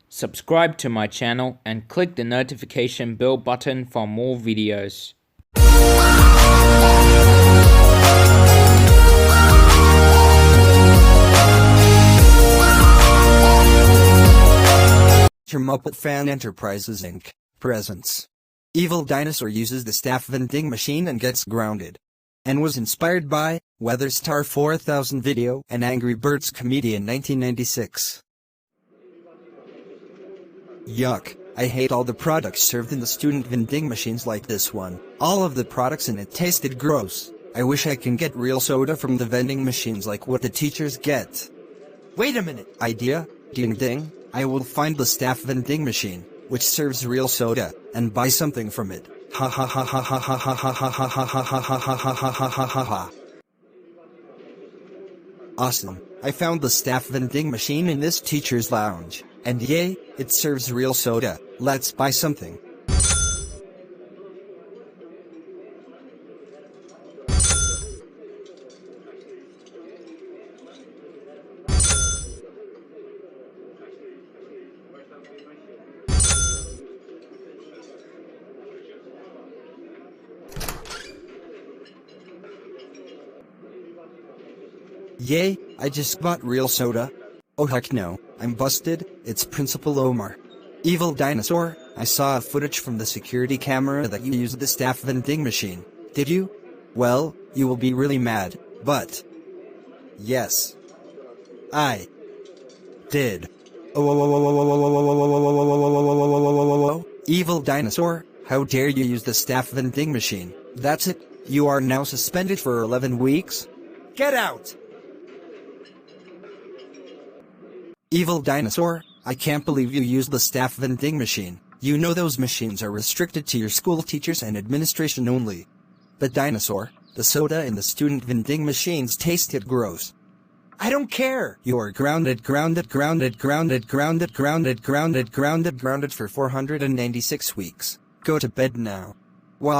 subscribe to my channel and click the notification bell button for more videos. Muppet Fan Enterprises Inc. presents Evil Dinosaur uses the Staff Vending Machine and gets grounded. And was inspired by WeatherStar 4000 video and AngryBirdsComedian 1996. Yuck, I hate all the products served in the student vending machines like this one. All of the products in it tasted gross. I wish I can get real soda from the vending machines like what the teachers get. Wait a minute. Idea? Ding ding. I will find the Staff Vending Machine, which serves real soda, and buy something from it. Ha ha ha ha ha ha ha ha ha ha ha ha ha ha ha ha ha ha ha. Awesome. I found the Staff Vending Machine in this teacher's lounge, and yay, it serves real soda. Let's buy something. Yay, I just bought real soda. Oh heck no, I'm busted, it's Principal Omar. Evil Dinosaur, I saw a footage from the security camera that you used the Staff Vending Machine. Did you? Well, you will be really mad, but... yes. I... did. Oh, Evil Dinosaur, how dare you use the Staff Vending Machine? That's it, you are now suspended for 11 weeks? Get out! Evil Dinosaur, I can't believe you used the Staff Vending Machine. You know those machines are restricted to your school teachers and administration only. But Dinosaur, the soda in the student vending machines tasted gross. I don't care! You are grounded for 496 weeks. Go to bed now. Wah.